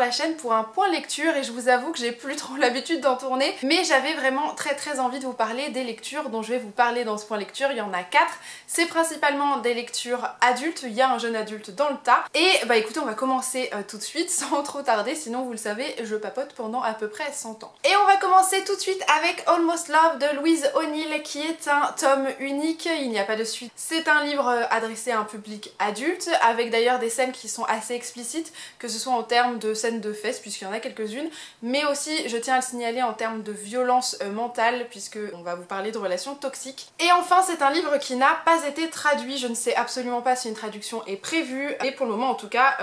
la chaîne pour un point lecture et je vous avoue que j'ai plus trop l'habitude d'en tourner, mais j'avais vraiment très envie de vous parler des lectures dont je vais vous parler dans ce point lecture. Il y en a 4, c'est principalement des lectures adultes, il y a un jeune adulte dans le tas. Et bah écoutez, on va commencer tout de suite sans trop tarder, sinon vous le savez, je papote pendant à peu près 100 ans. Et on va commencer tout de suite avec Almost Love de Louise O'Neill, qui est un tome unique, il n'y a pas de suite. C'est un livre adressé à un public adulte, avec d'ailleurs des scènes qui sont assez explicites, que ce soit en termes de scènes de fesses, puisqu'il y en a quelques-unes, mais aussi, je tiens à le signaler, en termes de violence mentale, puisque on va vous parler de relations toxiques. Et enfin, c'est un livre qui n'a pas été traduit, je ne sais absolument pas si une traduction est prévue, et pour le moment en tout cas,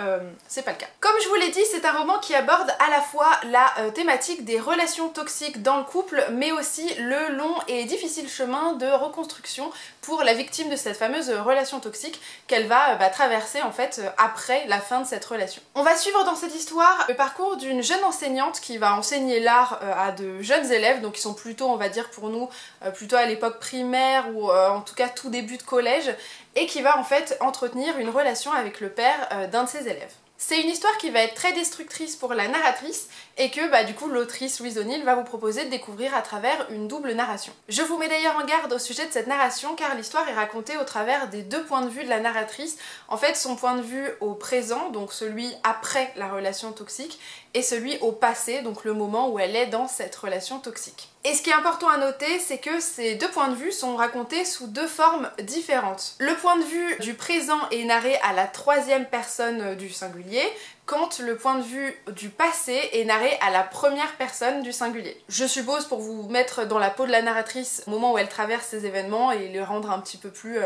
c'est pas le cas. Comme je vous l'ai dit, c'est un roman qui aborde à la fois la thématique des relations toxiques dans le couple, mais aussi le long et difficile chemin de reconstruction pour la victime de cette fameuse relation toxique qu'elle va traverser en fait après la fin de cette relation. On va suivre dans cette histoire le parcours d'une jeune enseignante qui va enseigner l'art à de jeunes élèves, donc qui sont plutôt, on va dire pour nous, plutôt à l'époque primaire ou en tout cas tout début de collège, et qui va en fait entretenir une relation avec le père d'un de ses élèves. C'est une histoire qui va être très destructrice pour la narratrice et que du coup l'autrice Louise O'Neill va vous proposer de découvrir à travers une double narration. Je vous mets d'ailleurs en garde au sujet de cette narration car l'histoire est racontée au travers des deux points de vue de la narratrice. En fait, son point de vue au présent, donc celui après la relation toxique, et celui au passé, donc le moment où elle est dans cette relation toxique. Et ce qui est important à noter, c'est que ces deux points de vue sont racontés sous deux formes différentes. Le point de vue du présent est narré à la troisième personne du singulier, quand le point de vue du passé est narré à la première personne du singulier. Je suppose pour vous mettre dans la peau de la narratrice au moment où elle traverse ces événements et les rendre un petit peu plus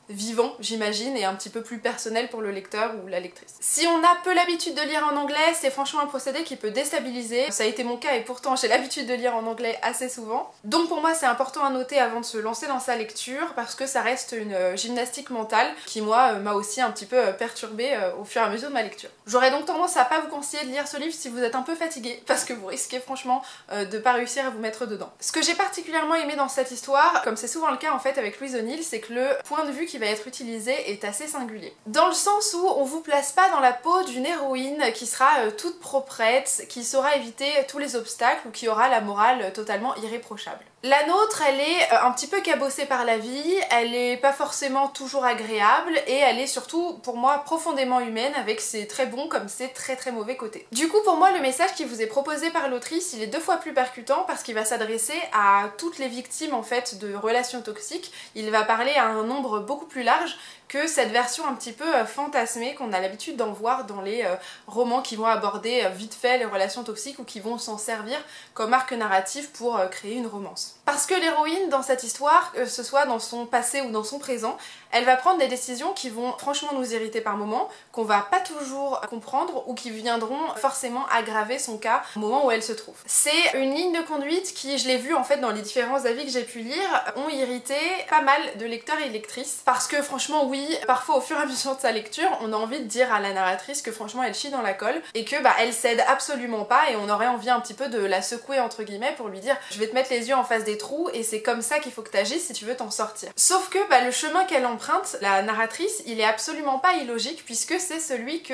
vivant, j'imagine, et un petit peu plus personnel pour le lecteur ou la lectrice. Si on a peu l'habitude de lire en anglais, c'est franchement un procédé qui peut déstabiliser. Ça a été mon cas et pourtant j'ai l'habitude de lire en anglais assez souvent. Donc pour moi c'est important à noter avant de se lancer dans sa lecture parce que ça reste une gymnastique mentale qui moi m'a aussi un petit peu perturbée au fur et à mesure de ma lecture. J'aurais donc tendance à pas vous conseiller de lire ce livre si vous êtes un peu fatigué parce que vous risquez franchement de pas réussir à vous mettre dedans. Ce que j'ai particulièrement aimé dans cette histoire, comme c'est souvent le cas en fait avec Louise O'Neill, c'est que le point de vue qui va être utilisé est assez singulier. Dans le sens où on vous place pas dans la peau d'une héroïne qui sera toute proprette, qui saura éviter tous les obstacles ou qui aura la morale totalement irréprochable. La nôtre, elle est un petit peu cabossée par la vie, elle est pas forcément toujours agréable et elle est surtout, pour moi, profondément humaine avec ses très bons comme ses très mauvais côtés. Du coup, pour moi, le message qui vous est proposé par l'autrice, il est deux fois plus percutant parce qu'il va s'adresser à toutes les victimes en fait de relations toxiques. Il va parler à un nombre beaucoup plus large que cette version un petit peu fantasmée qu'on a l'habitude d'en voir dans les romans qui vont aborder vite fait les relations toxiques ou qui vont s'en servir comme arc narratif pour créer une romance. Parce que l'héroïne dans cette histoire, que ce soit dans son passé ou dans son présent, elle va prendre des décisions qui vont franchement nous irriter par moments, qu'on va pas toujours comprendre ou qui viendront forcément aggraver son cas au moment où elle se trouve. C'est une ligne de conduite qui, je l'ai vu en fait dans les différents avis que j'ai pu lire, ont irrité pas mal de lecteurs et lectrices parce que franchement oui, parfois au fur et à mesure de sa lecture, on a envie de dire à la narratrice que franchement elle chie dans la colle et que elle cède absolument pas et on aurait envie un petit peu de la secouer entre guillemets pour lui dire je vais te mettre les yeux en face des trous et c'est comme ça qu'il faut que tu agisses si tu veux t'en sortir. Sauf que le chemin qu'elle emprunte, la narratrice, il est absolument pas illogique puisque c'est celui que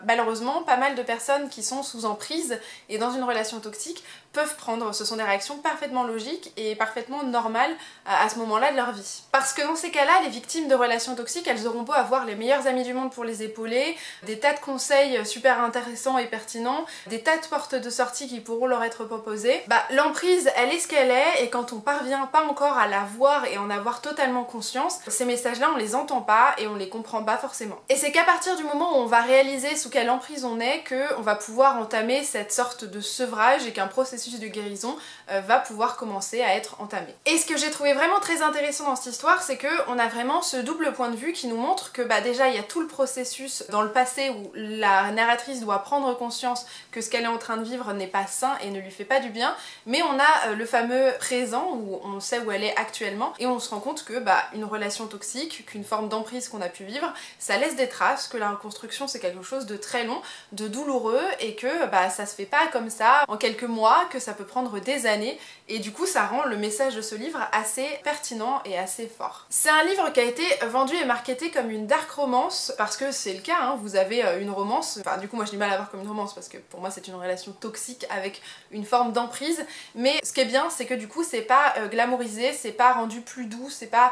malheureusement pas mal de personnes qui sont sous emprise et dans une relation toxique peuvent prendre. Ce sont des réactions parfaitement logiques et parfaitement normales à ce moment-là de leur vie. Parce que dans ces cas-là, les victimes de relations toxiques, elles auront beau avoir les meilleurs amis du monde pour les épauler, des tas de conseils super intéressants et pertinents, des tas de portes de sortie qui pourront leur être proposées, l'emprise, elle est ce qu'elle est et quand on parvient pas encore à la voir et en avoir totalement conscience, ces messages-là, on les entend pas et on les comprend pas forcément. Et c'est qu'à partir du moment où on va réaliser sous quelle emprise on est qu'on va pouvoir entamer cette sorte de sevrage et qu'un processus de guérison va pouvoir commencer à être entamé. Et ce que j'ai trouvé vraiment très intéressant dans cette histoire, c'est qu'on a vraiment ce double point de vue qui nous montre que déjà il y a tout le processus dans le passé où la narratrice doit prendre conscience que ce qu'elle est en train de vivre n'est pas sain et ne lui fait pas du bien, mais on a le fameux présent où on sait où elle est actuellement et on se rend compte que une relation toxique, qu'une forme d'emprise qu'on a pu vivre, ça laisse des traces, que la reconstruction c'est quelque chose de très long, de douloureux et que ça se fait pas comme ça en quelques mois, que ça peut prendre des années et du coup ça rend le message de ce livre assez pertinent et assez fort. C'est un livre qui a été vendu et marketé comme une dark romance parce que c'est le cas, hein, vous avez une romance, enfin du coup moi je dis mal à voir comme une romance parce que pour moi c'est une relation toxique avec une forme d'emprise, mais ce qui est bien c'est que du coup c'est pas glamourisé, c'est pas rendu plus doux, c'est pas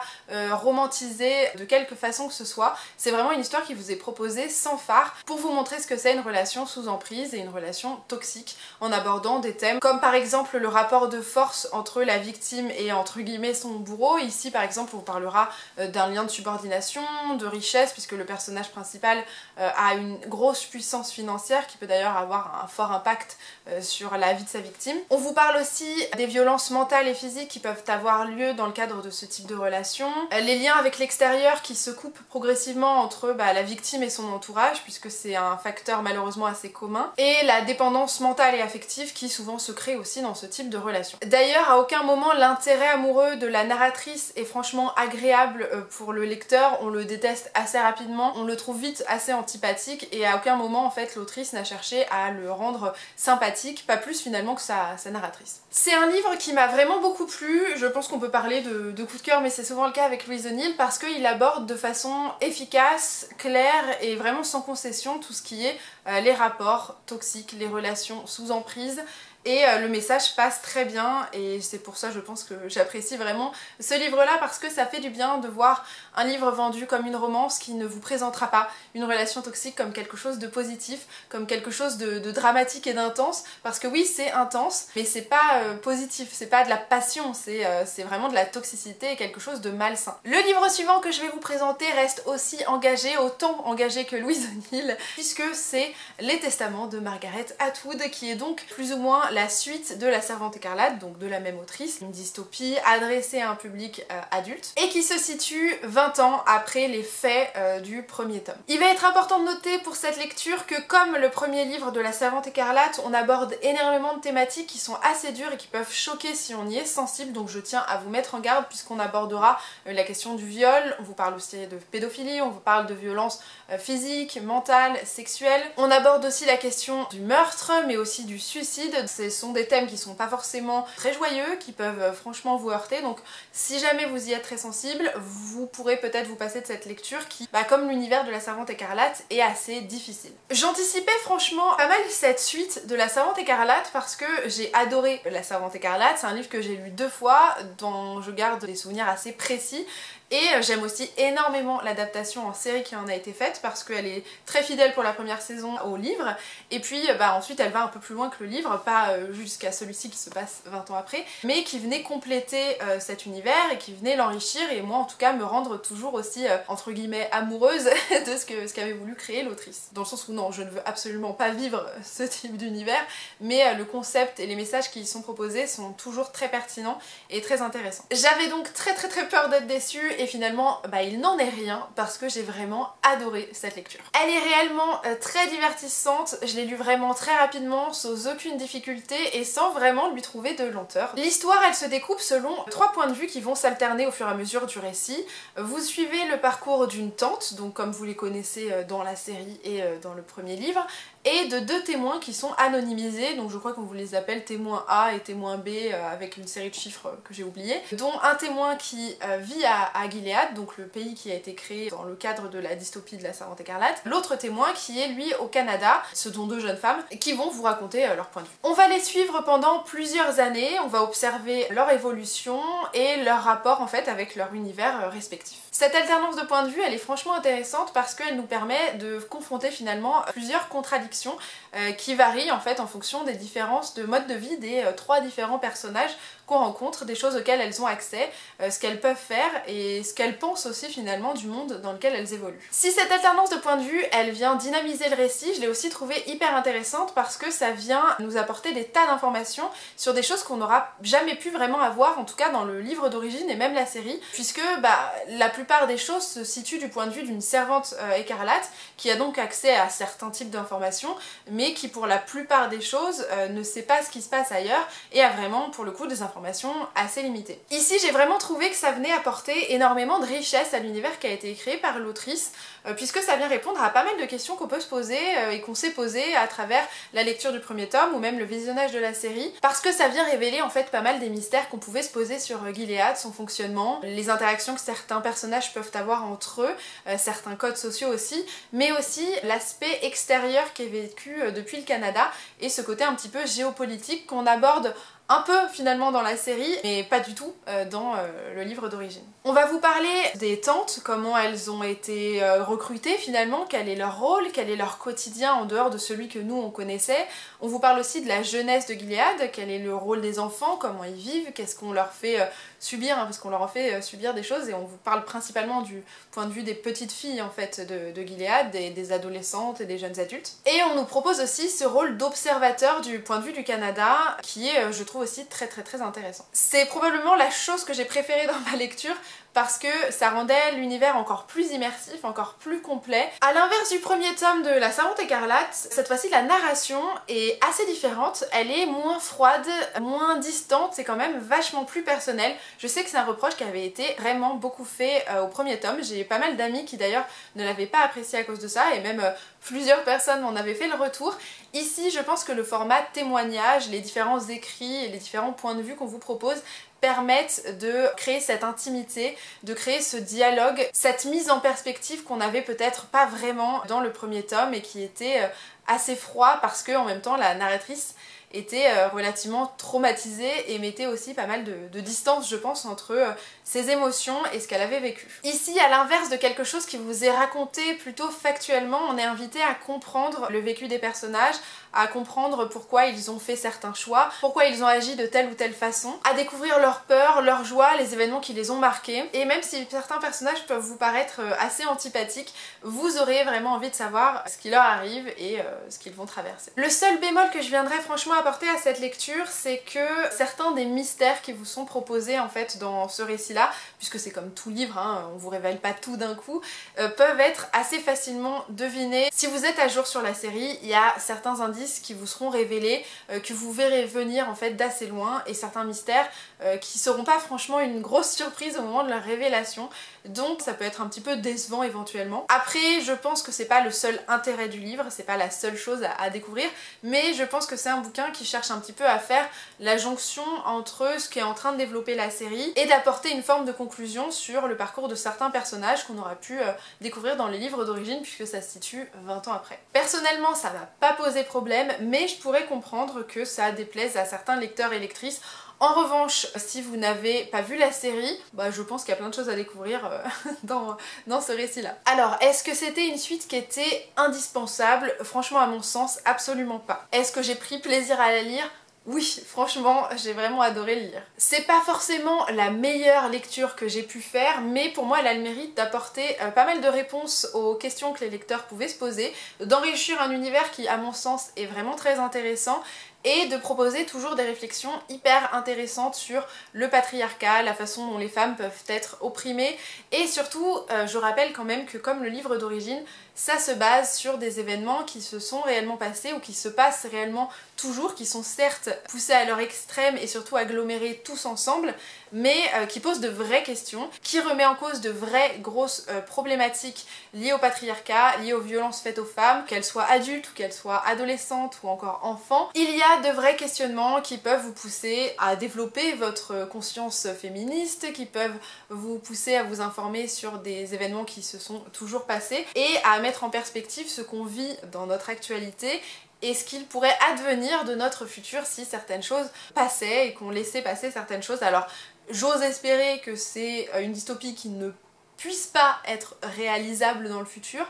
romantisé de quelque façon que ce soit, c'est vraiment une histoire qui vous est proposée sans phare pour vous montrer ce que c'est une relation sous emprise et une relation toxique en abordant des thèmes comme par exemple le rapport de force entre la victime et entre guillemets son bourreau. Ici par exemple on vous parlera d'un lien de subordination, de richesse puisque le personnage principal a une grosse puissance financière qui peut d'ailleurs avoir un fort impact sur la vie de sa victime. On vous parle aussi des violences mentales et physiques qui peuvent avoir lieu dans le cadre de ce type de relation, les liens avec l'extérieur qui se coupent progressivement entre la victime et son entourage puisque c'est un facteur malheureusement assez commun, et la dépendance mentale et affective qui souvent se crée aussi dans ce type de relation. D'ailleurs à aucun moment l'intérêt amoureux de la narratrice est franchement agréable pour le lecteur, on le déteste assez rapidement, on le trouve vite assez antipathique et à aucun moment en fait l'autrice n'a cherché à le rendre sympathique, pas plus finalement que sa narratrice. C'est un livre qui m'a vraiment beaucoup plu, je pense qu'on peut parler de coup de cœur mais c'est souvent le cas avec Louise O'Neill parce qu'il aborde de façon efficace, claire et vraiment sans concession tout ce qui est les rapports toxiques, les relations sous emprise, et le message passe très bien et c'est pour ça je pense que j'apprécie vraiment ce livre-là parce que ça fait du bien de voir un livre vendu comme une romance qui ne vous présentera pas une relation toxique comme quelque chose de positif, comme quelque chose de dramatique et d'intense, parce que oui c'est intense mais c'est pas positif, c'est pas de la passion, c'est vraiment de la toxicité et quelque chose de malsain. Le livre suivant que je vais vous présenter reste aussi engagé, autant engagé que Louise O'Neill, puisque c'est Les Testaments de Margaret Atwood qui est donc plus ou moins la suite de La Servante écarlate, donc de la même autrice, une dystopie adressée à un public adulte et qui se situe 20 ans après les faits du premier tome. Il va être important de noter pour cette lecture que comme le premier livre de La Servante écarlate, on aborde énormément de thématiques qui sont assez dures et qui peuvent choquer si on y est sensible, donc je tiens à vous mettre en garde puisqu'on abordera la question du viol, on vous parle aussi de pédophilie, on vous parle de violences physiques, mentales, sexuelles, on aborde aussi la question du meurtre mais aussi du suicide. Ce sont des thèmes qui sont pas forcément très joyeux, qui peuvent franchement vous heurter, donc si jamais vous y êtes très sensible, vous pourrez peut-être vous passer de cette lecture qui, comme l'univers de La Servante écarlate, est assez difficile. J'anticipais franchement pas mal cette suite de La Servante écarlate parce que j'ai adoré La Servante écarlate, c'est un livre que j'ai lu 2 fois, dont je garde des souvenirs assez précis. Et j'aime aussi énormément l'adaptation en série qui en a été faite parce qu'elle est très fidèle pour la première saison au livre et puis ensuite elle va un peu plus loin que le livre, pas jusqu'à celui-ci qui se passe 20 ans après, mais qui venait compléter cet univers et qui venait l'enrichir et moi en tout cas me rendre toujours aussi entre guillemets amoureuse de ce qu'avait voulu créer l'autrice. Dans le sens où non, je ne veux absolument pas vivre ce type d'univers, mais le concept et les messages qui y sont proposés sont toujours très pertinents et très intéressants. J'avais donc très peur d'être déçue et finalement il n'en est rien parce que j'ai vraiment adoré cette lecture. Elle est réellement très divertissante, je l'ai lue vraiment très rapidement, sans aucune difficulté et sans vraiment lui trouver de lenteur. L'histoire elle se découpe selon 3 points de vue qui vont s'alterner au fur et à mesure du récit. Vous suivez le parcours d'une tante, donc comme vous les connaissez dans la série et dans le premier livre, et de 2 témoins qui sont anonymisés, donc je crois qu'on vous les appelle témoin A et témoin B avec une série de chiffres que j'ai oubliés, dont un témoin qui vit à Gilead, donc le pays qui a été créé dans le cadre de la dystopie de La Servante écarlate, l'autre témoin qui est lui au Canada, ce dont 2 jeunes femmes qui vont vous raconter leur point de vue. On va les suivre pendant plusieurs années, on va observer leur évolution et leur rapport en fait avec leur univers respectif. Cette alternance de points de vue elle est franchement intéressante parce qu'elle nous permet de confronter finalement plusieurs contradictions qui varient en fait en fonction des différences de mode de vie des 3 différents personnages qu'on rencontre, des choses auxquelles elles ont accès, ce qu'elles peuvent faire et ce qu'elles pensent aussi finalement du monde dans lequel elles évoluent. Si cette alternance de points de vue elle vient dynamiser le récit, je l'ai aussi trouvée hyper intéressante parce que ça vient nous apporter des tas d'informations sur des choses qu'on n'aura jamais pu vraiment avoir, en tout cas dans le livre d'origine et même la série, puisque la plupart des choses se situent du point de vue d'une servante écarlate qui a donc accès à certains types d'informations informations, mais qui pour la plupart des choses ne sait pas ce qui se passe ailleurs et a vraiment pour le coup des informations assez limitées. Ici j'ai vraiment trouvé que ça venait apporter énormément de richesse à l'univers qui a été créé par l'autrice, puisque ça vient répondre à pas mal de questions qu'on peut se poser et qu'on s'est posées à travers la lecture du premier tome ou même le visionnage de la série, parce que ça vient révéler en fait pas mal des mystères qu'on pouvait se poser sur Gilead, son fonctionnement, les interactions que certains personnages peuvent avoir entre eux, certains codes sociaux aussi, mais aussi l'aspect extérieur qui est vécu depuis le Canada et ce côté un petit peu géopolitique qu'on aborde un peu finalement dans la série, mais pas du tout dans le livre d'origine. On va vous parler des tantes, comment elles ont été recrutées finalement, quel est leur rôle, quel est leur quotidien en dehors de celui que nous on connaissait. On vous parle aussi de la jeunesse de Gilead, quel est le rôle des enfants, comment ils vivent, qu'est-ce qu'on leur fait subir, hein, parce qu'on leur en fait subir des choses, et on vous parle principalement du point de vue des petites filles en fait de Gilead, des adolescentes et des jeunes adultes. Et on nous propose aussi ce rôle d'observateur du point de vue du Canada, qui est, je trouve, aussi très intéressant. C'est probablement la chose que j'ai préférée dans ma lecture parce que ça rendait l'univers encore plus immersif, encore plus complet. À l'inverse du premier tome de La Servante écarlate, cette fois-ci la narration est assez différente, elle est moins froide, moins distante, c'est quand même vachement plus personnel. Je sais que c'est un reproche qui avait été vraiment beaucoup fait au premier tome, j'ai pas mal d'amis qui d'ailleurs ne l'avaient pas apprécié à cause de ça, et même plusieurs personnes m'en avaient fait le retour. Ici, je pense que le format témoignage, les différents écrits et les différents points de vue qu'on vous propose permettent de créer cette intimité, de créer ce dialogue, cette mise en perspective qu'on n'avait peut-être pas vraiment dans le premier tome et qui était assez froid parce que en même temps la narratrice était relativement traumatisée et mettait aussi pas mal de distance, je pense, entre ses émotions et ce qu'elle avait vécu. Ici, à l'inverse de quelque chose qui vous est raconté plutôt factuellement, on est invité à comprendre le vécu des personnages, à comprendre pourquoi ils ont fait certains choix, pourquoi ils ont agi de telle ou telle façon, à découvrir leurs peurs, leurs joies, les événements qui les ont marqués. Et même si certains personnages peuvent vous paraître assez antipathiques, vous aurez vraiment envie de savoir ce qui leur arrive et ce qu'ils vont traverser. Le seul bémol que je viendrais franchement apporter à cette lecture, c'est que certains des mystères qui vous sont proposés en fait dans ce récit-là, puisque c'est comme tout livre, hein, on vous révèle pas tout d'un coup, peuvent être assez facilement devinés. Si vous êtes à jour sur la série, il y a certains indices qui vous seront révélés, que vous verrez venir en fait d'assez loin, et certains mystères qui seront pas franchement une grosse surprise au moment de leur révélation, donc ça peut être un petit peu décevant éventuellement. Après, je pense que c'est pas le seul intérêt du livre, c'est pas la seule chose à découvrir, mais je pense que c'est un bouquin qui cherche un petit peu à faire la jonction entre ce qui est en train de développer la série et d'apporter une forme de conclusion sur le parcours de certains personnages qu'on aura pu découvrir dans les livres d'origine, puisque ça se situe 20 ans après. Personnellement, ça va pas poser problème, mais je pourrais comprendre que ça déplaise à certains lecteurs et lectrices. En revanche, si vous n'avez pas vu la série, je pense qu'il y a plein de choses à découvrir dans ce récit-là. Alors, est-ce que c'était une suite qui était indispensable? Franchement, à mon sens, absolument pas. Est-ce que j'ai pris plaisir à la lire? Oui, franchement, j'ai vraiment adoré le lire. C'est pas forcément la meilleure lecture que j'ai pu faire, mais pour moi elle a le mérite d'apporter pas mal de réponses aux questions que les lecteurs pouvaient se poser, d'enrichir un univers qui, à mon sens, est vraiment très intéressant, et de proposer toujours des réflexions hyper intéressantes sur le patriarcat, la façon dont les femmes peuvent être opprimées, et surtout, je rappelle quand même que comme le livre d'origine, ça se base sur des événements qui se sont réellement passés ou qui se passent réellement toujours, qui sont certes poussés à leur extrême et surtout agglomérés tous ensemble, mais qui posent de vraies questions, qui remet en cause de vraies grosses problématiques liées au patriarcat, liées aux violences faites aux femmes, qu'elles soient adultes ou qu'elles soient adolescentes ou encore enfants. Il y a de vrais questionnements qui peuvent vous pousser à développer votre conscience féministe, qui peuvent vous pousser à vous informer sur des événements qui se sont toujours passés et à mettre en perspective ce qu'on vit dans notre actualité et ce qu'il pourrait advenir de notre futur si certaines choses passaient et qu'on laissait passer certaines choses. Alors j'ose espérer que c'est une dystopie qui ne puisse pas être réalisable dans le futur.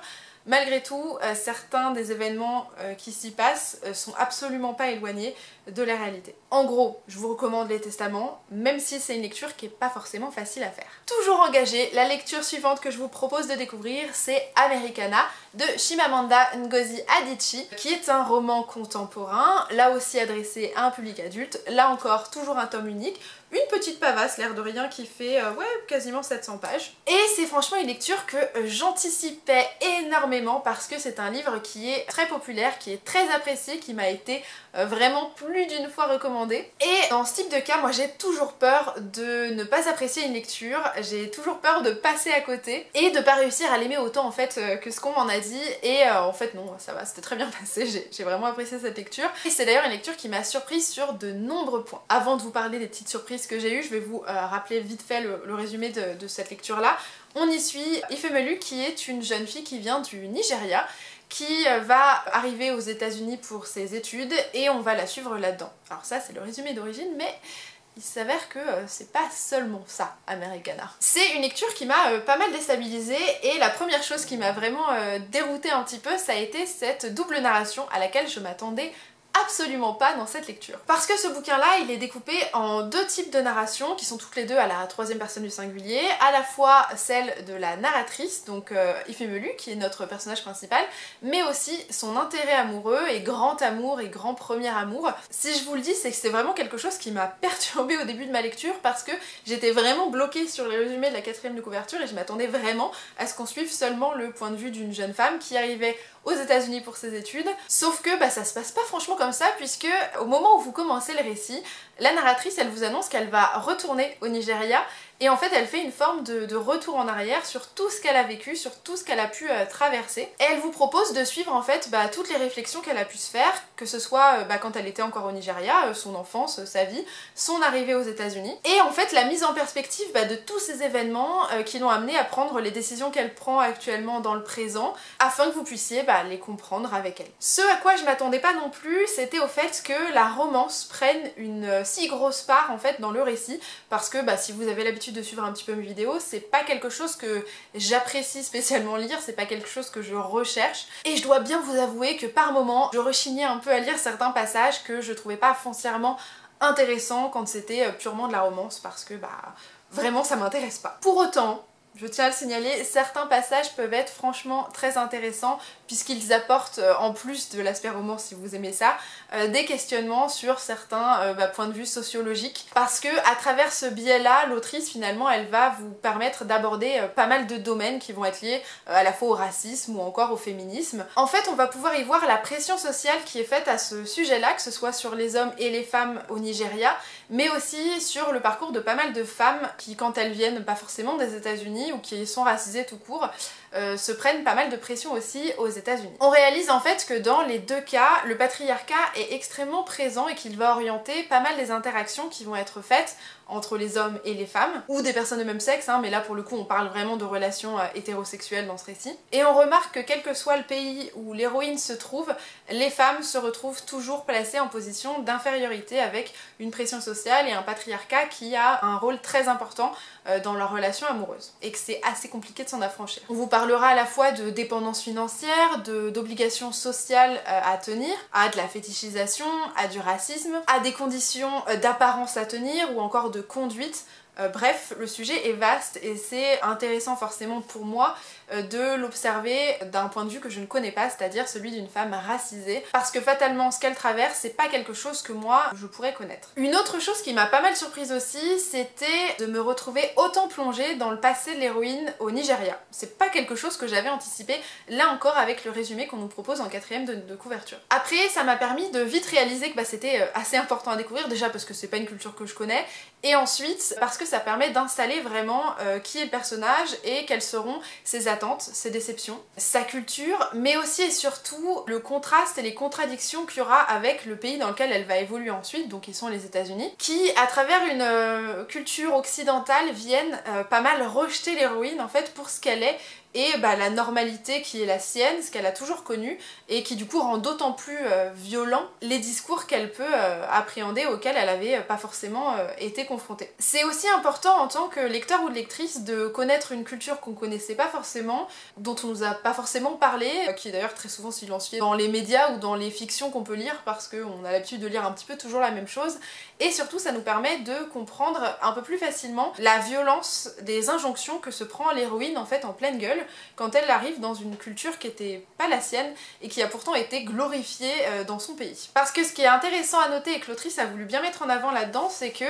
Malgré tout, certains des événements qui s'y passent sont absolument pas éloignés de la réalité. En gros, je vous recommande les Testaments, même si c'est une lecture qui est pas forcément facile à faire. Toujours engagée, la lecture suivante que je vous propose de découvrir, c'est Americana de Chimamanda Ngozi Adichie, qui est un roman contemporain, là aussi adressé à un public adulte, là encore toujours un tome unique, une petite pavasse, l'air de rien, qui fait quasiment 700 pages. Et c'est franchement une lecture que j'anticipais énormément énormément parce que c'est un livre qui est très populaire, qui est très apprécié, qui m'a été vraiment plus d'une fois recommandé. Et dans ce type de cas, moi j'ai toujours peur de ne pas apprécier une lecture, j'ai toujours peur de passer à côté et de pas réussir à l'aimer autant en fait que ce qu'on m'en a dit. Et en fait non, ça va, c'était très bien passé, j'ai vraiment apprécié cette lecture. Et c'est d'ailleurs une lecture qui m'a surprise sur de nombreux points. Avant de vous parler des petites surprises que j'ai eues, je vais vous rappeler vite fait le résumé de cette lecture là. On y suit Ifemelu qui est une jeune fille qui vient du Nigeria, qui va arriver aux États-Unis pour ses études et on va la suivre là-dedans. Alors ça c'est le résumé d'origine, mais il s'avère que c'est pas seulement ça, Americana. C'est une lecture qui m'a pas mal déstabilisée et la première chose qui m'a vraiment déroutée un petit peu, ça a été cette double narration à laquelle je m'attendais absolument pas dans cette lecture. Parce que ce bouquin-là, il est découpé en deux types de narration qui sont toutes les deux à la troisième personne du singulier, à la fois celle de la narratrice, donc Ifemelu, qui est notre personnage principal, mais aussi son intérêt amoureux et grand amour et grand premier amour. Si je vous le dis, c'est que c'est vraiment quelque chose qui m'a perturbée au début de ma lecture parce que j'étais vraiment bloquée sur les résumés de la quatrième de couverture et je m'attendais vraiment à ce qu'on suive seulement le point de vue d'une jeune femme qui arrivait aux États-Unis pour ses études, sauf que ça se passe pas franchement comme ça puisque au moment où vous commencez le récit, la narratrice elle vous annonce qu'elle va retourner au Nigeria et en fait elle fait une forme de retour en arrière sur tout ce qu'elle a vécu, sur tout ce qu'elle a pu traverser et elle vous propose de suivre en fait toutes les réflexions qu'elle a pu se faire, que ce soit quand elle était encore au Nigeria, son enfance, sa vie, son arrivée aux États-Unis et en fait la mise en perspective de tous ces événements qui l'ont amenée à prendre les décisions qu'elle prend actuellement dans le présent afin que vous puissiez les comprendre avec elle. Ce à quoi je m'attendais pas non plus, c'était au fait que la romance prenne une si grosse part en fait dans le récit parce que si vous avez l'habitude de suivre un petit peu mes vidéos, c'est pas quelque chose que j'apprécie spécialement lire, c'est pas quelque chose que je recherche et je dois bien vous avouer que par moments je rechignais un peu à lire certains passages que je trouvais pas foncièrement intéressants quand c'était purement de la romance parce que vraiment ça m'intéresse pas. Pour autant, je tiens à le signaler, certains passages peuvent être franchement très intéressants puisqu'ils apportent, en plus de l'aspect romance si vous aimez ça, des questionnements sur certains points de vue sociologiques. Parce que à travers ce biais-là, l'autrice finalement elle va vous permettre d'aborder pas mal de domaines qui vont être liés à la fois au racisme ou encore au féminisme. En fait on va pouvoir y voir la pression sociale qui est faite à ce sujet-là, que ce soit sur les hommes et les femmes au Nigeria, mais aussi sur le parcours de pas mal de femmes qui quand elles viennent pas forcément des États-Unis ou qui sont racisées tout court, se prennent pas mal de pression aussi aux États-Unis. On réalise en fait que dans les deux cas, le patriarcat est extrêmement présent et qu'il va orienter pas mal les interactions qui vont être faites entre les hommes et les femmes, ou des personnes de même sexe, mais là pour le coup on parle vraiment de relations hétérosexuelles dans ce récit. Et on remarque que quel que soit le pays où l'héroïne se trouve, les femmes se retrouvent toujours placées en position d'infériorité avec une pression sociale et un patriarcat qui a un rôle très important dans leur relation amoureuse, et que c'est assez compliqué de s'en affranchir. On vous parlera à la fois de dépendance financière, d'obligations sociales à tenir, à de la fétichisation, à du racisme, à des conditions d'apparence à tenir ou encore de conduite. Bref, le sujet est vaste et c'est intéressant forcément pour moi de l'observer d'un point de vue que je ne connais pas, c'est-à-dire celui d'une femme racisée, parce que fatalement ce qu'elle traverse c'est pas quelque chose que moi je pourrais connaître. Une autre chose qui m'a pas mal surprise aussi, c'était de me retrouver autant plongée dans le passé de l'héroïne au Nigeria. C'est pas quelque chose que j'avais anticipé, là encore avec le résumé qu'on nous propose en quatrième de couverture. Après ça m'a permis de vite réaliser que c'était assez important à découvrir, déjà parce que c'est pas une culture que je connais, et ensuite parce que ça permet d'installer vraiment qui est le personnage et quelles seront ses attentes, ses déceptions, sa culture, mais aussi et surtout le contraste et les contradictions qu'il y aura avec le pays dans lequel elle va évoluer ensuite, donc qui sont les États-Unis, qui à travers une culture occidentale viennent pas mal rejeter l'héroïne en fait pour ce qu'elle est et la normalité qui est la sienne, ce qu'elle a toujours connu, et qui du coup rend d'autant plus violent les discours qu'elle peut appréhender, auxquels elle avait pas forcément été confrontée. C'est aussi important en tant que lecteur ou de lectrice de connaître une culture qu'on connaissait pas forcément, dont on nous a pas forcément parlé, qui est d'ailleurs très souvent silenciée dans les médias ou dans les fictions qu'on peut lire parce qu'on a l'habitude de lire un petit peu toujours la même chose, et surtout ça nous permet de comprendre un peu plus facilement la violence des injonctions que se prend l'héroïne en fait en pleine gueule, seule quand elle arrive dans une culture qui n'était pas la sienne et qui a pourtant été glorifiée dans son pays. Parce que ce qui est intéressant à noter et que l'autrice a voulu bien mettre en avant là-dedans, c'est que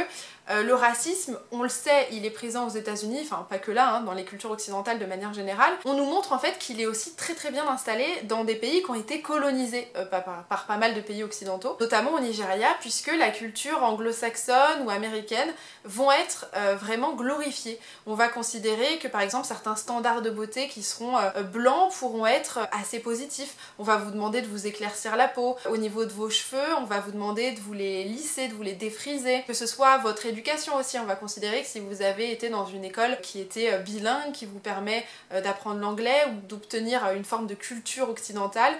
le racisme, on le sait, il est présent aux États-Unis, enfin pas que là, hein, dans les cultures occidentales de manière générale. On nous montre en fait qu'il est aussi très très bien installé dans des pays qui ont été colonisés par pas mal de pays occidentaux, notamment au Nigeria, puisque la culture anglo-saxonne ou américaine vont être vraiment glorifiées. On va considérer que par exemple certains standards de beauté qui seront blancs pourront être assez positifs. On va vous demander de vous éclaircir la peau. Au niveau de vos cheveux, on va vous demander de vous les lisser, de vous les défriser. Que ce soit votre éducation aussi, on va considérer que si vous avez été dans une école qui était bilingue, qui vous permet d'apprendre l'anglais ou d'obtenir une forme de culture occidentale,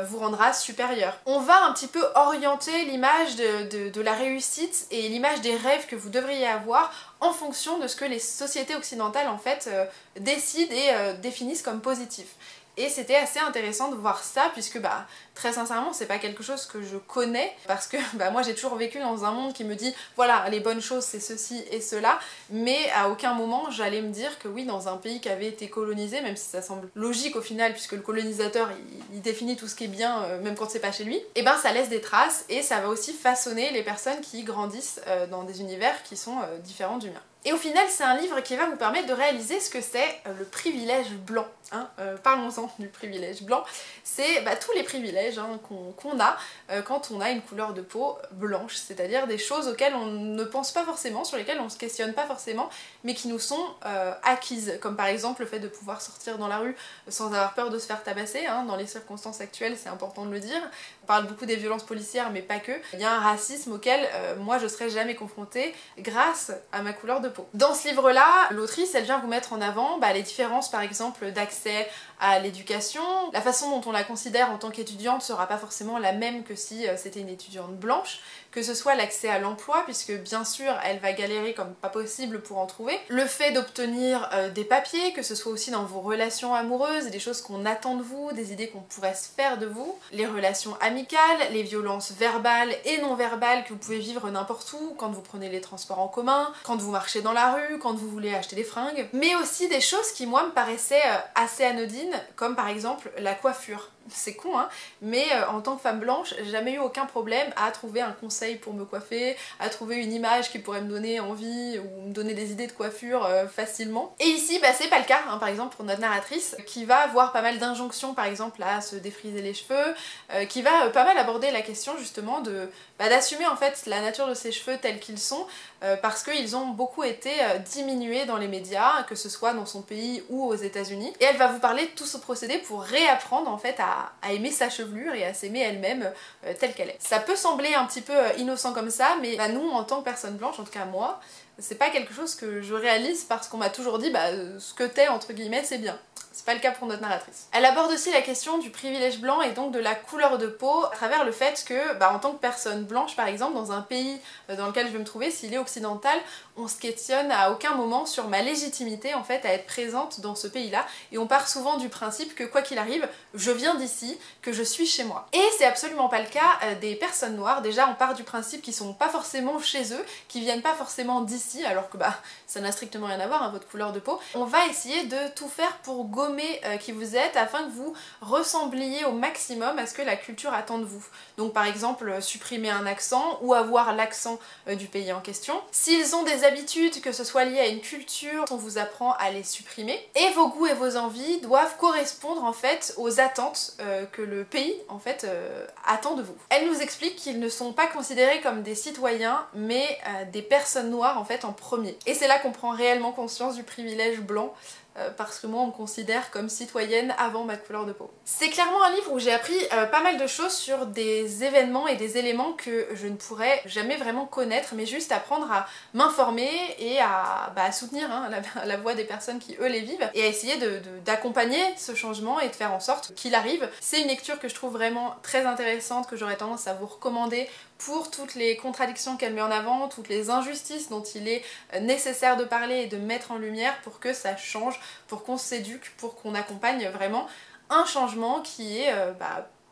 vous rendra supérieur. On va un petit peu orienter l'image de la réussite et l'image des rêves que vous devriez avoir en fonction de ce que les sociétés occidentales en fait décident et définissent comme positif. Et c'était assez intéressant de voir ça puisque très sincèrement c'est pas quelque chose que je connais parce que moi j'ai toujours vécu dans un monde qui me dit voilà les bonnes choses c'est ceci et cela, mais à aucun moment j'allais me dire que oui dans un pays qui avait été colonisé, même si ça semble logique au final puisque le colonisateur il définit tout ce qui est bien même quand c'est pas chez lui, et ça laisse des traces et ça va aussi façonner les personnes qui grandissent dans des univers qui sont différents du mien. Et au final, c'est un livre qui va vous permettre de réaliser ce que c'est le privilège blanc. Hein. Parlons-en du privilège blanc. C'est tous les privilèges qu'on a quand on a une couleur de peau blanche, c'est-à-dire des choses auxquelles on ne pense pas forcément, sur lesquelles on ne se questionne pas forcément, mais qui nous sont acquises, comme par exemple le fait de pouvoir sortir dans la rue sans avoir peur de se faire tabasser. Hein. Dans les circonstances actuelles, c'est important de le dire. On parle beaucoup des violences policières, mais pas que. Il y a un racisme auquel moi je serais jamais confrontée grâce à ma couleur de peau. Dans ce livre-là, l'autrice, elle vient vous mettre en avant les différences par exemple d'accès à l'éducation. La façon dont on la considère en tant qu'étudiante sera pas forcément la même que si c'était une étudiante blanche, que ce soit l'accès à l'emploi, puisque bien sûr elle va galérer comme pas possible pour en trouver, le fait d'obtenir des papiers, que ce soit aussi dans vos relations amoureuses, des choses qu'on attend de vous, des idées qu'on pourrait se faire de vous, les relations amicales, les violences verbales et non verbales que vous pouvez vivre n'importe où, quand vous prenez les transports en commun, quand vous marchez dans la rue, quand vous voulez acheter des fringues, mais aussi des choses qui moi me paraissaient assez anodines, comme par exemple la coiffure. C'est con hein, mais en tant que femme blanche, j'ai jamais eu aucun problème à trouver un conseil pour me coiffer, à trouver une image qui pourrait me donner envie ou me donner des idées de coiffure facilement. Et ici, c'est pas le cas, hein, par exemple pour notre narratrice, qui va avoir pas mal d'injonctions par exemple à se défriser les cheveux, qui va pas mal aborder la question justement d'assumer en fait la nature de ses cheveux tels qu'ils sont, parce qu'ils ont beaucoup été diminués dans les médias, que ce soit dans son pays ou aux États-Unis. Et elle va vous parler de tout ce procédé pour réapprendre en fait à aimer sa chevelure et à s'aimer elle-même telle qu'elle est. Ça peut sembler un petit peu innocent comme ça, mais nous en tant que personne blanche, en tout cas moi, c'est pas quelque chose que je réalise parce qu'on m'a toujours dit ce que t'es entre guillemets c'est bien. C'est pas le cas pour notre narratrice. Elle aborde aussi la question du privilège blanc et donc de la couleur de peau à travers le fait que, en tant que personne blanche par exemple, dans un pays dans lequel je vais me trouver, s'il est occidental, on se questionne à aucun moment sur ma légitimité en fait à être présente dans ce pays-là, et on part souvent du principe que quoi qu'il arrive, je viens d'ici, que je suis chez moi. Et c'est absolument pas le cas des personnes noires. Déjà on part du principe qu'ils sont pas forcément chez eux, qu'ils viennent pas forcément d'ici, alors que ça n'a strictement rien à voir, hein, votre couleur de peau. On va essayer de tout faire pour gommer qui vous êtes afin que vous ressembliez au maximum à ce que la culture attend de vous. Donc par exemple supprimer un accent ou avoir l'accent du pays en question. S'ils ont des habitudes, que ce soit lié à une culture, on vous apprend à les supprimer. Et vos goûts et vos envies doivent correspondre en fait aux attentes que le pays en fait attend de vous. Elle nous explique qu'ils ne sont pas considérés comme des citoyens mais des personnes noires en fait en premier. Et c'est là qu'on prend réellement conscience du privilège blanc, parce que moi on me considère comme citoyenne avant ma couleur de peau. C'est clairement un livre où j'ai appris pas mal de choses sur des événements et des éléments que je ne pourrais jamais vraiment connaître, mais juste apprendre à m'informer et à soutenir la voix des personnes qui eux les vivent, et à essayer d'accompagner ce changement et de faire en sorte qu'il arrive. C'est une lecture que je trouve vraiment très intéressante, que j'aurais tendance à vous recommander pour toutes les contradictions qu'elle met en avant, toutes les injustices dont il est nécessaire de parler et de mettre en lumière pour que ça change, pour qu'on s'éduque, pour qu'on accompagne vraiment un changement qui est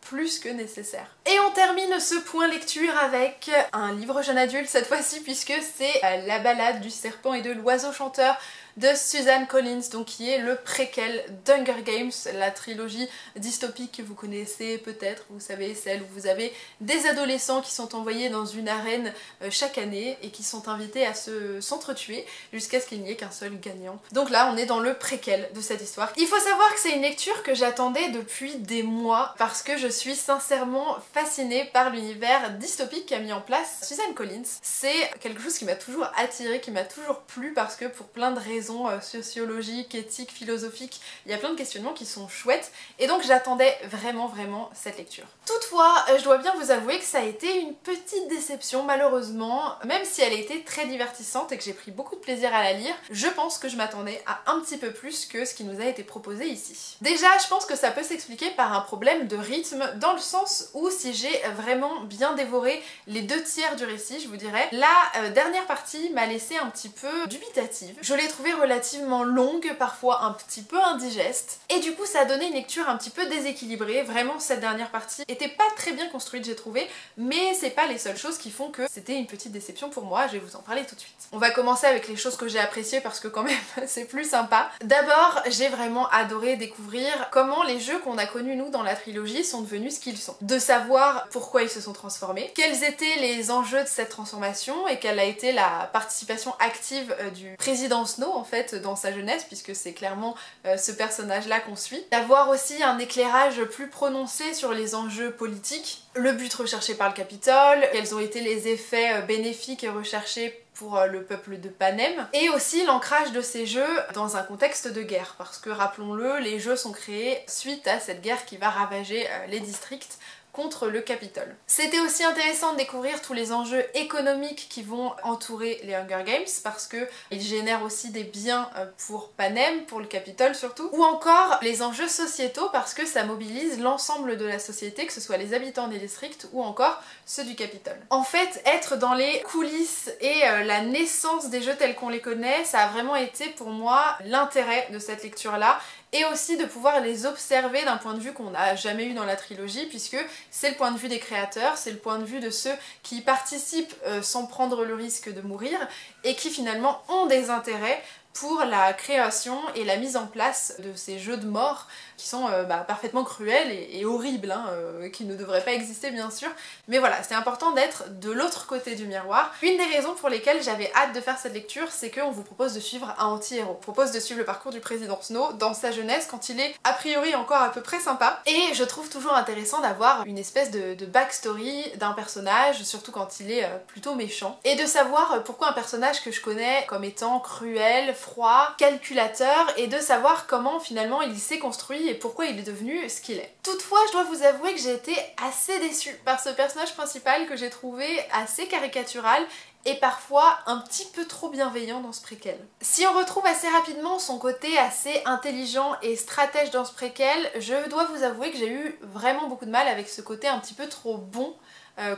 plus que nécessaire. Et on termine ce point lecture avec un livre jeune adulte cette fois-ci, puisque c'est La balade du serpent et de l'oiseau chanteur de Suzanne Collins, donc qui est le préquel d'Hunger Games, la trilogie dystopique que vous connaissez peut-être, vous savez, celle où vous avez des adolescents qui sont envoyés dans une arène chaque année et qui sont invités à s'entretuer jusqu'à ce qu'il n'y ait qu'un seul gagnant. Donc là on est dans le préquel de cette histoire. Il faut savoir que c'est une lecture que j'attendais depuis des mois parce que je suis sincèrement fascinée par l'univers dystopique qu'a mis en place Suzanne Collins. C'est quelque chose qui m'a toujours attirée, qui m'a toujours plu parce que pour plein de raisons sociologiques, éthiques, philosophiques, il y a plein de questionnements qui sont chouettes et donc j'attendais vraiment cette lecture. Toutefois, je dois bien vous avouer que ça a été une petite déception malheureusement, même si elle a été très divertissante et que j'ai pris beaucoup de plaisir à la lire, je pense que je m'attendais à un petit peu plus que ce qui nous a été proposé ici. Déjà, je pense que ça peut s'expliquer par un problème de rythme dans le sens où si j'ai vraiment bien dévoré les 2/3 du récit, je vous dirais, la dernière partie m'a laissé un petit peu dubitative. Je l'ai trouvée relativement longue, parfois un petit peu indigeste, et du coup ça a donné une lecture un petit peu déséquilibrée. Vraiment cette dernière partie était pas très bien construite j'ai trouvé, mais c'est pas les seules choses qui font que c'était une petite déception pour moi, je vais vous en parler tout de suite. On va commencer avec les choses que j'ai appréciées parce que quand même c'est plus sympa. D'abord j'ai vraiment adoré découvrir comment les jeux qu'on a connus nous dans la trilogie sont devenus ce qu'ils sont. De savoir pourquoi ils se sont transformés, quels étaient les enjeux de cette transformation et quelle a été la participation active du président Snow en fait dans sa jeunesse, puisque c'est clairement ce personnage là qu'on suit. D'avoir aussi un éclairage plus prononcé sur les enjeux politiques, le but recherché par le Capitole, quels ont été les effets bénéfiques recherchés pour le peuple de Panem, et aussi l'ancrage de ces jeux dans un contexte de guerre, parce que rappelons-le, les jeux sont créés suite à cette guerre qui va ravager les districts contre le Capitole. C'était aussi intéressant de découvrir tous les enjeux économiques qui vont entourer les Hunger Games parce que ils génèrent aussi des biens pour Panem, pour le Capitole surtout, ou encore les enjeux sociétaux parce que ça mobilise l'ensemble de la société, que ce soit les habitants des districts ou encore ceux du Capitole. En fait, être dans les coulisses et la naissance des jeux tels qu'on les connaît, ça a vraiment été pour moi l'intérêt de cette lecture-là, et aussi de pouvoir les observer d'un point de vue qu'on n'a jamais eu dans la trilogie, puisque c'est le point de vue des créateurs, c'est le point de vue de ceux qui participent sans prendre le risque de mourir, et qui finalement ont des intérêts pour la création et la mise en place de ces jeux de mort qui sont parfaitement cruels et horribles, hein, qui ne devraient pas exister bien sûr, mais voilà, c'est important d'être de l'autre côté du miroir. Une des raisons pour lesquelles j'avais hâte de faire cette lecture, c'est qu'on vous propose de suivre un anti-héros. On propose de suivre le parcours du président Snow dans sa jeunesse, quand il est a priori encore à peu près sympa, et je trouve toujours intéressant d'avoir une espèce de backstory d'un personnage, surtout quand il est plutôt méchant, et de savoir pourquoi un personnage que je connais comme étant cruel, froid, calculateur, et de savoir comment finalement il s'est construit et pourquoi il est devenu ce qu'il est. Toutefois, je dois vous avouer que j'ai été assez déçue par ce personnage principal que j'ai trouvé assez caricatural et parfois un petit peu trop bienveillant dans ce préquel. Si on retrouve assez rapidement son côté assez intelligent et stratège dans ce préquel, je dois vous avouer que j'ai eu vraiment beaucoup de mal avec ce côté un petit peu trop bon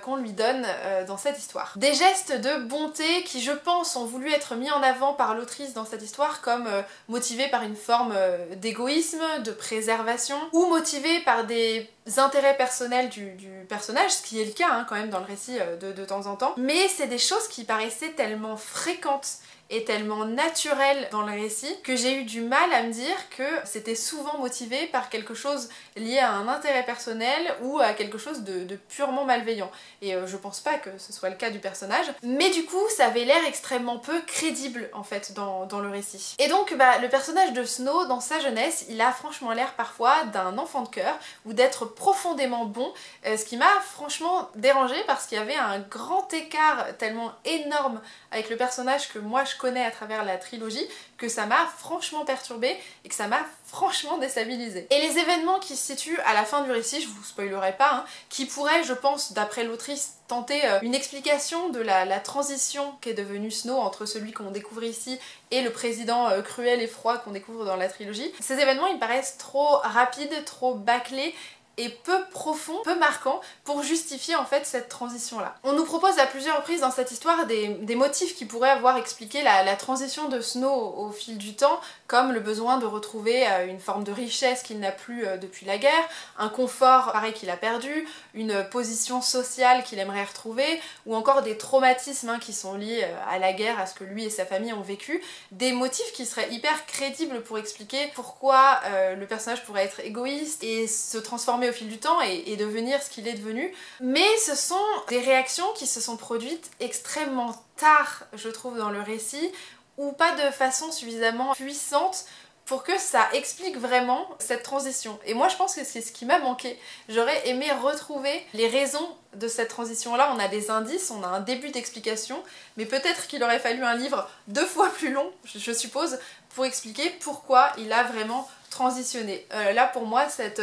qu'on lui donne dans cette histoire. Des gestes de bonté qui, je pense, ont voulu être mis en avant par l'autrice dans cette histoire comme motivés par une forme d'égoïsme, de préservation, ou motivés par des intérêts personnels du personnage, ce qui est le cas hein, quand même dans le récit de temps en temps, mais c'est des choses qui paraissaient tellement fréquentes et tellement naturel dans le récit que j'ai eu du mal à me dire que c'était souvent motivé par quelque chose lié à un intérêt personnel ou à quelque chose de purement malveillant. Et je pense pas que ce soit le cas du personnage, mais du coup ça avait l'air extrêmement peu crédible en fait dans le récit. Et donc le personnage de Snow dans sa jeunesse, il a franchement l'air parfois d'un enfant de cœur ou d'être profondément bon, ce qui m'a franchement dérangée parce qu'il y avait un grand écart tellement énorme avec le personnage que moi je connais à travers la trilogie que ça m'a franchement perturbée et que ça m'a franchement déstabilisée. Et les événements qui se situent à la fin du récit, je vous spoilerai pas, hein, qui pourraient, je pense, d'après l'autrice, tenter une explication de la transition qu'est devenu Snow entre celui qu'on découvre ici et le président cruel et froid qu'on découvre dans la trilogie. Ces événements, ils me paraissent trop rapides, trop bâclés, et peu profond, peu marquant pour justifier en fait cette transition-là. On nous propose à plusieurs reprises dans cette histoire des motifs qui pourraient avoir expliqué la transition de Snow au fil du temps, comme le besoin de retrouver une forme de richesse qu'il n'a plus depuis la guerre, un confort pareil qu'il a perdu, une position sociale qu'il aimerait retrouver, ou encore des traumatismes qui sont liés à la guerre, à ce que lui et sa famille ont vécu, des motifs qui seraient hyper crédibles pour expliquer pourquoi le personnage pourrait être égoïste et se transformer au fil du temps et devenir ce qu'il est devenu. Mais ce sont des réactions qui se sont produites extrêmement tard, je trouve, dans le récit, ou pas de façon suffisamment puissante pour que ça explique vraiment cette transition. Et moi je pense que c'est ce qui m'a manqué. J'aurais aimé retrouver les raisons de cette transition-là. On a des indices, on a un début d'explication, mais peut-être qu'il aurait fallu un livre 2 fois plus long, je suppose, pour expliquer pourquoi il a vraiment transitionné. Là pour moi, cette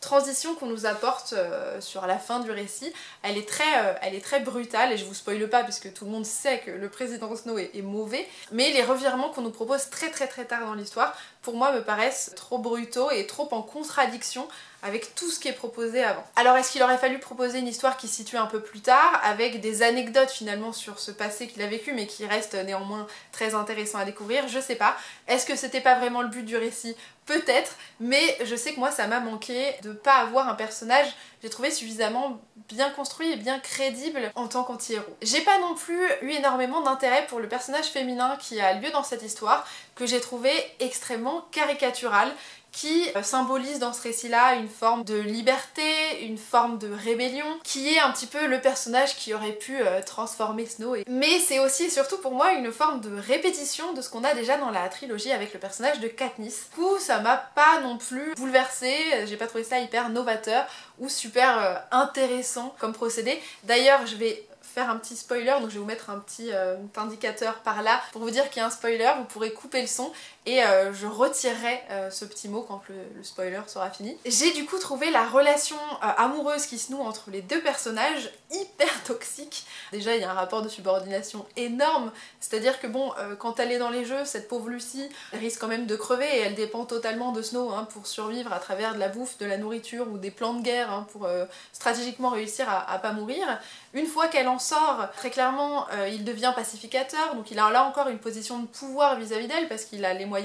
transition qu'on nous apporte sur la fin du récit, elle est très brutale, et je vous spoile pas puisque tout le monde sait que le président Snow est mauvais, mais les revirements qu'on nous propose très tard dans l'histoire, pour moi me paraissent trop brutaux et trop en contradiction avec tout ce qui est proposé avant. Alors est-ce qu'il aurait fallu proposer une histoire qui se situe un peu plus tard, avec des anecdotes finalement sur ce passé qu'il a vécu, mais qui reste néanmoins très intéressant à découvrir? Je sais pas. Est-ce que c'était pas vraiment le but du récit? Peut-être, mais je sais que moi ça m'a manqué de pas avoir un personnage, j'ai trouvé suffisamment bien construit et bien crédible en tant qu'anti-héros. J'ai pas non plus eu énormément d'intérêt pour le personnage féminin qui a lieu dans cette histoire, que j'ai trouvé extrêmement caricatural, qui symbolise dans ce récit-là une forme de liberté, une forme de rébellion, qui est un petit peu le personnage qui aurait pu transformer Snow. Mais c'est aussi et surtout pour moi une forme de répétition de ce qu'on a déjà dans la trilogie avec le personnage de Katniss. Du coup, ça m'a pas non plus bouleversée, j'ai pas trouvé ça hyper novateur ou super intéressant comme procédé. D'ailleurs, je vais faire un petit spoiler, donc je vais vous mettre un petit indicateur par là pour vous dire qu'il y a un spoiler, vous pourrez couper le son et je retirerai ce petit mot quand le spoiler sera fini. J'ai du coup trouvé la relation amoureuse qui se noue entre les deux personnages hyper toxique. Déjà il y a un rapport de subordination énorme, c'est-à-dire que bon, quand elle est dans les jeux, cette pauvre Lucy elle risque quand même de crever et elle dépend totalement de Snow pour survivre à travers de la bouffe, de la nourriture ou des plans de guerre pour stratégiquement réussir à pas mourir. Une fois qu'elle en sort, très clairement il devient pacificateur, donc il a là encore une position de pouvoir vis-à-vis d'elle parce qu'il a les moyens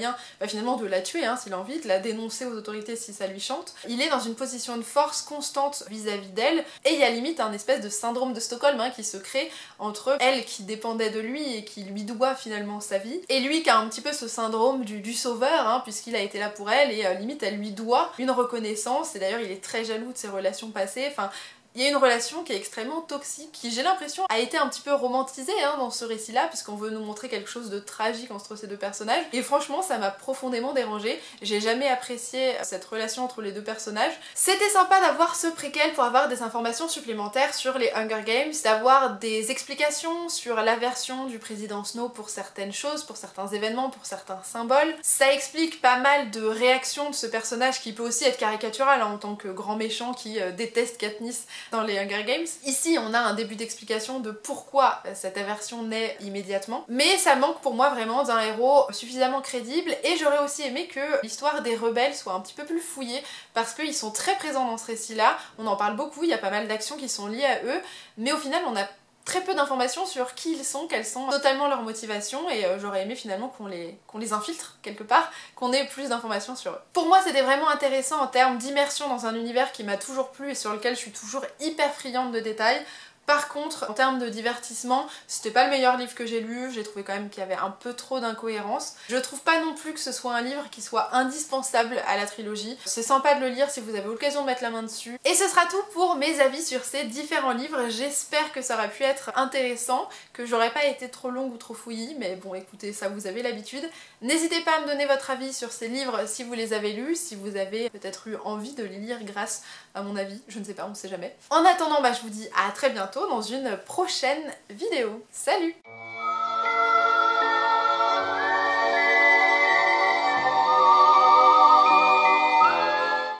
finalement de la tuer s'il a envie, de la dénoncer aux autorités si ça lui chante. Il est dans une position de force constante vis-à-vis d'elle et il y a limite un espèce de syndrome de Stockholm qui se crée entre elle qui dépendait de lui et qui lui doit finalement sa vie, et lui qui a un petit peu ce syndrome du sauveur puisqu'il a été là pour elle et limite elle lui doit une reconnaissance, et d'ailleurs il est très jaloux de ses relations passées. Enfin, il y a une relation qui est extrêmement toxique, qui j'ai l'impression a été un petit peu romantisée dans ce récit-là, puisqu'on veut nous montrer quelque chose de tragique entre ces deux personnages, et franchement ça m'a profondément dérangée. J'ai jamais apprécié cette relation entre les deux personnages. C'était sympa d'avoir ce préquel pour avoir des informations supplémentaires sur les Hunger Games, d'avoir des explications sur l'aversion du président Snow pour certaines choses, pour certains événements, pour certains symboles. Ça explique pas mal de réactions de ce personnage qui peut aussi être caricatural en tant que grand méchant qui déteste Katniss dans les Hunger Games. Ici on a un début d'explication de pourquoi cette aversion naît immédiatement, mais ça manque pour moi vraiment d'un héros suffisamment crédible, et j'aurais aussi aimé que l'histoire des rebelles soit un petit peu plus fouillée parce qu'ils sont très présents dans ce récit-là, on en parle beaucoup, il y a pas mal d'actions qui sont liées à eux, mais au final on a très peu d'informations sur qui ils sont, quelles sont totalement leurs motivations, et j'aurais aimé finalement qu'on les infiltre quelque part, qu'on ait plus d'informations sur eux. Pour moi c'était vraiment intéressant en termes d'immersion dans un univers qui m'a toujours plu et sur lequel je suis toujours hyper friande de détails. Par contre, en termes de divertissement, c'était pas le meilleur livre que j'ai lu, j'ai trouvé quand même qu'il y avait un peu trop d'incohérences. Je trouve pas non plus que ce soit un livre qui soit indispensable à la trilogie. C'est sympa de le lire si vous avez l'occasion de mettre la main dessus. Et ce sera tout pour mes avis sur ces différents livres. J'espère que ça aura pu être intéressant, que j'aurais pas été trop longue ou trop fouillie, mais bon écoutez, ça vous avez l'habitude. N'hésitez pas à me donner votre avis sur ces livres si vous les avez lus, si vous avez peut-être eu envie de les lire grâce à mon avis, je ne sais pas, on sait jamais. En attendant, je vous dis à très bientôt dans une prochaine vidéo. Salut!